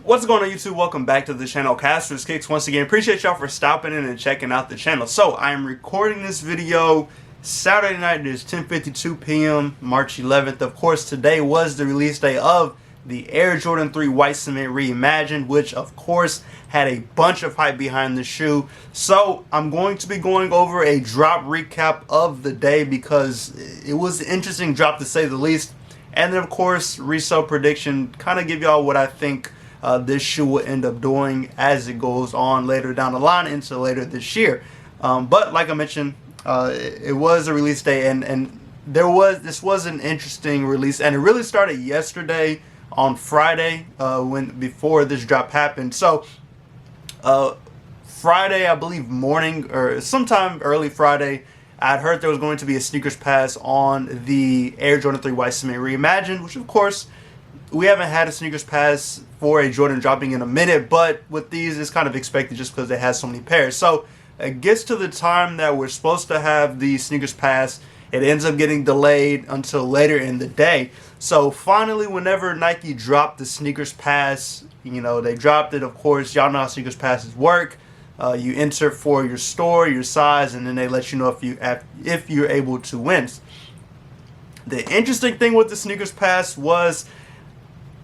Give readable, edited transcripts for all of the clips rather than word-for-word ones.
What's going on YouTube? Welcome back to the channel Casters Kicks. Once again, appreciate y'all for stopping in and checking out the channel. So I am recording this video Saturday night. It is 10:52 p.m. March 11th. Of course, today was the release day of the Air Jordan 3 White Cement Reimagined, which of course had a bunch of hype behind the shoe. So I'm going to be going over a drop recap of the day because it was an interesting drop to say the least. And then of course, resale prediction, kind of give y'all what I think this shoe will end up doing as it goes on later down the line into later this year. But like I mentioned, it was a release day, and this was an interesting release, and it really started yesterday on Friday before this drop happened. So Friday, I believe morning or sometime early Friday, I'd heard there was going to be a sneakers pass on the Air Jordan 3 White Cement Reimagined, which of course we haven't had a sneakers pass for a Jordan dropping in a minute, but with these it's kind of expected just because they have so many pairs. So it gets to the time that we're supposed to have the sneakers pass, it ends up getting delayed until later in the day. So finally, whenever Nike dropped the sneakers pass, you know, they dropped it. Of course, y'all know how sneakers passes work. You enter for your store, your size, and then they let you know if you're able to win. The interesting thing with the sneakers pass was,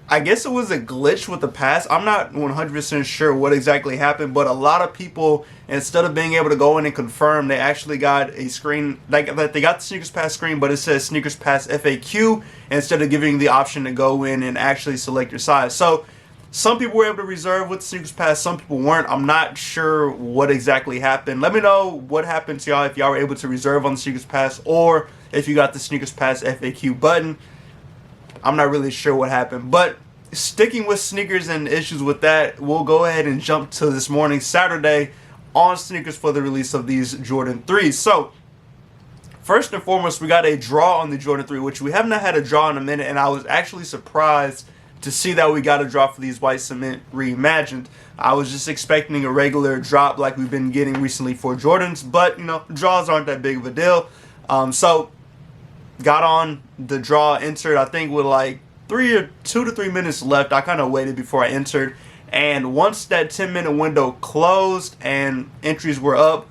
I guess it was a glitch with the pass. I'm not 100% sure what exactly happened, but a lot of people, instead of being able to go in and confirm, they actually got a screen, like they got the sneakers pass screen, but it says sneakers pass FAQ instead of giving the option to go in and actually select your size. So some people were able to reserve with the sneakers pass, some people weren't. I'm not sure what exactly happened. Let me know what happened to y'all if y'all were able to reserve on the sneakers pass or if you got the sneakers pass FAQ button. I'm not really sure what happened, but sticking with sneakers and issues with that, we'll go ahead and jump to this morning, Saturday, on sneakers for the release of these Jordan 3s. So first and foremost, we got a draw on the Jordan 3, which we have not had a draw in a minute, and I was actually surprised to see that we got a draw for these White Cement Reimagined. I was just expecting a regular drop like we've been getting recently for Jordans, but you know, draws aren't that big of a deal. So got on the draw, entered, I think with like 2 to 3 minutes left. I kind of waited before I entered, and once that 10-minute window closed and entries were up,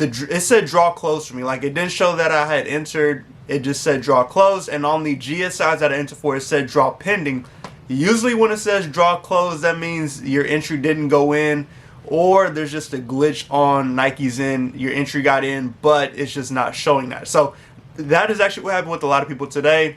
it said draw closed for me. Like, it didn't show that I had entered, it just said draw closed, and on the GSIs that I entered for, it said draw pending. Usually when it says draw closed, that means your entry didn't go in, or there's just a glitch on Nike's end. Your entry got in, but it's just not showing that. So that is actually what happened with a lot of people today.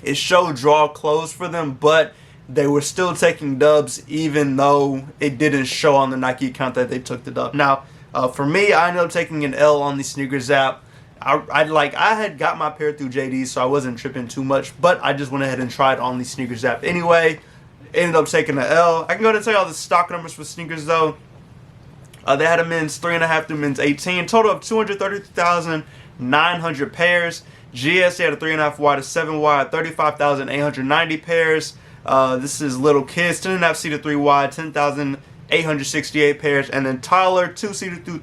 It showed draw closed for them, but they were still taking dubs even though it didn't show on the Nike account that they took the dub. Now, for me, I ended up taking an L on the sneakers app. I had got my pair through JD, so I wasn't tripping too much, but I just went ahead and tried on the sneakers app anyway. Ended up taking an L. I can go ahead and tell you all the stock numbers for sneakers though. They had a men's 3.5 through men's 18, total of 233,900 pairs. GS, they had a 3.5 wide, a 7 wide, 35,890 pairs. This is little kids, 10.5 C to 3 wide, 10,868 pairs. And then Tyler, 2C through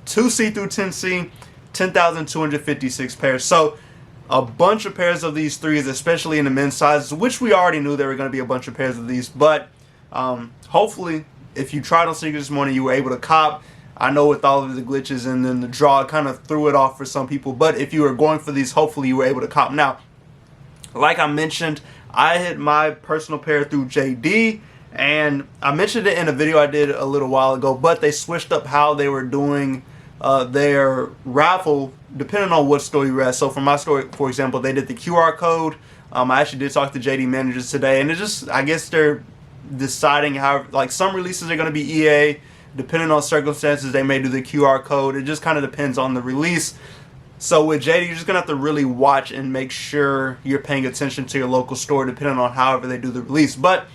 10C, 10,256 pairs. So a bunch of pairs of these threes, especially in the men's sizes, which we already knew there were going to be a bunch of pairs of these. But hopefully, if you tried on sneakers this morning, you were able to cop. I know with all of the glitches and then the draw, it kind of threw it off for some people. But if you were going for these, hopefully you were able to cop. Now, like I mentioned, I hit my personal pair through JD. And I mentioned it in a video I did a little while ago. But they switched up how they were doing their raffle depending on what store you were at. So for my store, for example, they did the QR code. I actually did talk to JD managers today. And it just, I guess they're deciding how, like some releases are going to be EA. Depending on circumstances, they may do the QR code. It just kind of depends on the release. So with JD, you're just going to have to really watch and make sure you're paying attention to your local store, depending on however they do the release. But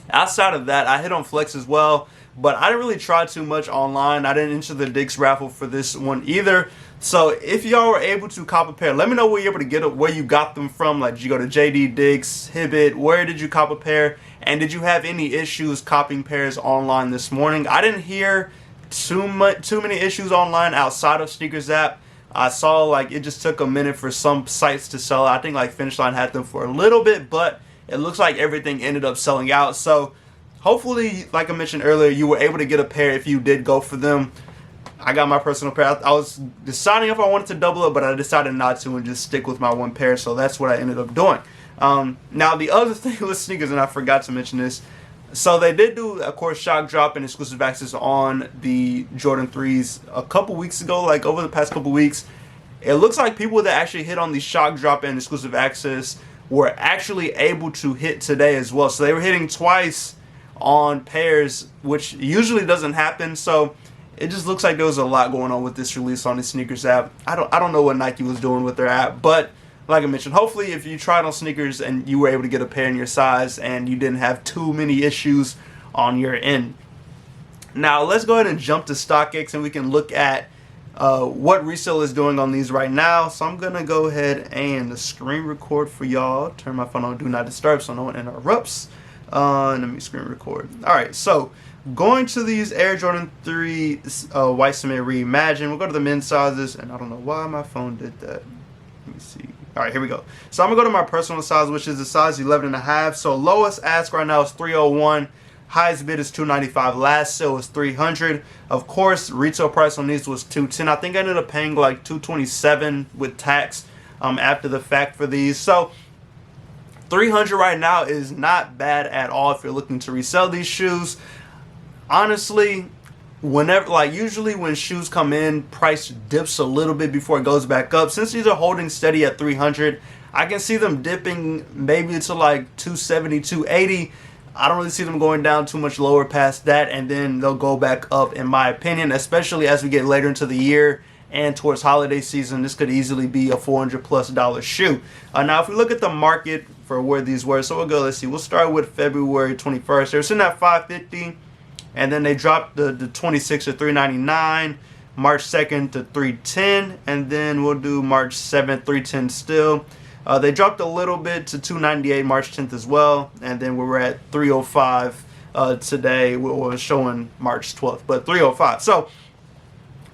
outside of that, I hit on Flex as well. But I didn't really try too much online. I didn't enter the Dick's raffle for this one either. So if y'all were able to cop a pair, let me know where you're able to get it, where you got them from. Like, did you go to JD, Dick's, Hibbett? Where did you cop a pair? And did you have any issues copying pairs online this morning? I didn't hear too many issues online outside of sneakers app. I saw like it just took a minute for some sites to sell. I think like Finish Line had them for a little bit, but it looks like everything ended up selling out. So hopefully, like I mentioned earlier, you were able to get a pair if you did go for them. I got my personal pair. I was deciding if I wanted to double it, but I decided not to and just stick with my one pair. So that's what I ended up doing. Now, the other thing with sneakers, and I forgot to mention this, so they did do, of course, shock drop and exclusive access on the Jordan 3s a couple weeks ago, like over the past couple weeks. It looks like people that actually hit on the shock drop and exclusive access were actually able to hit today as well. So they were hitting twice on pairs, which usually doesn't happen. So it just looks like there was a lot going on with this release on the sneakers app. I don't know what Nike was doing with their app, but like I mentioned, hopefully if you tried on sneakers and you were able to get a pair in your size and you didn't have too many issues on your end. Now let's go ahead and jump to StockX and we can look at what Resell is doing on these right now. So I'm gonna go ahead and screen record for y'all. Turn my phone on do not disturb so no one interrupts. Let me screen record. Alright, so going to these Air Jordan 3 White Cement Reimagined, we'll go to the men's sizes, and I don't know why my phone did that. Let me see. Alright, here we go. So I'm going to go to my personal size, which is the size 11.5. So lowest ask right now is 301. Highest bid is 295. Last sale was 300. Of course, retail price on these was 210. I think I ended up paying like 227 with tax after the fact for these. So 300 right now is not bad at all if you're looking to resell these shoes. Honestly, whenever, like usually when shoes come in, price dips a little bit before it goes back up. Since these are holding steady at 300, I can see them dipping maybe to like 270, 280. I don't really see them going down too much lower past that, and then they'll go back up in my opinion, especially as we get later into the year and towards holiday season. This could easily be a $400+ shoe. Now if we look at the market for where these were, so we'll go, let's see, we'll start with February 21st. They're sitting at 550. And then they dropped the 26 to 399, March 2nd to 310, and then we'll do March 7th, 310 still. They dropped a little bit to 298 March 10th as well, and then we were at 305 today. We were showing March 12th, but 305. So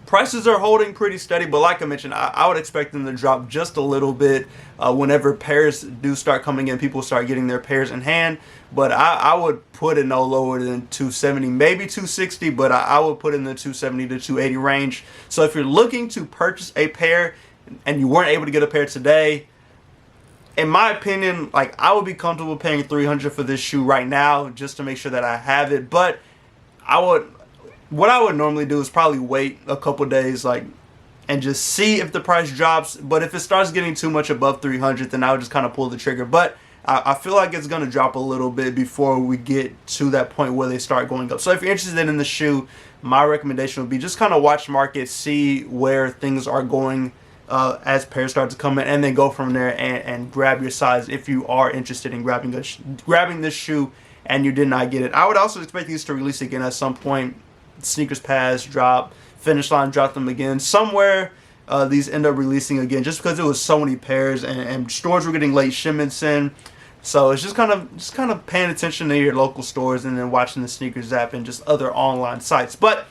prices are holding pretty steady, but like I mentioned, I would expect them to drop just a little bit whenever pairs do start coming in. People start getting their pairs in hand, but I would put it no lower than 270, maybe 260, but I would put it in the 270 to 280 range. So if you're looking to purchase a pair and you weren't able to get a pair today, in my opinion, like I would be comfortable paying 300 for this shoe right now just to make sure that I have it. But what I would normally do is probably wait a couple days, like, and just see if the price drops. But if it starts getting too much above 300, then I would just kind of pull the trigger. But I feel like it's going to drop a little bit before we get to that point where they start going up. So if you're interested in the shoe, my recommendation would be just kind of watch the market, see where things are going as pairs start to come in, and then go from there and grab your size if you are interested in grabbing this shoe and you did not get it. I would also expect these to release again at some point. Sneakers Pass drop, Finish Line drop them again. Somewhere these end up releasing again just because it was so many pairs and stores were getting late shipments in. So it's just kind of paying attention to your local stores and then watching the sneakers app and just other online sites. But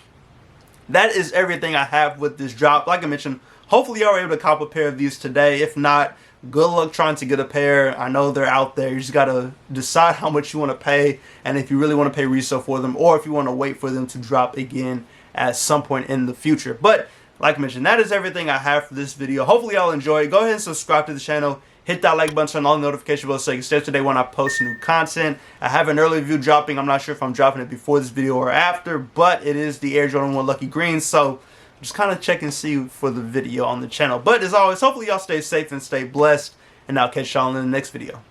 that is everything I have with this drop. Like I mentioned, hopefully y'all were able to cop a pair of these today. If not, good luck trying to get a pair. I know they're out there. You just got to decide how much you want to pay and if you really want to pay resale for them or if you want to wait for them to drop again at some point in the future. But like I mentioned, that is everything I have for this video. Hopefully y'all enjoy it. Go ahead and subscribe to the channel. Hit that like button, turn on the notification bell so you can stay up to date when I post new content. I have an early review dropping. I'm not sure if I'm dropping it before this video or after, but it is the Air Jordan 1 Lucky Green. So just kind of check and see for the video on the channel. But as always, hopefully y'all stay safe and stay blessed. And I'll catch y'all in the next video.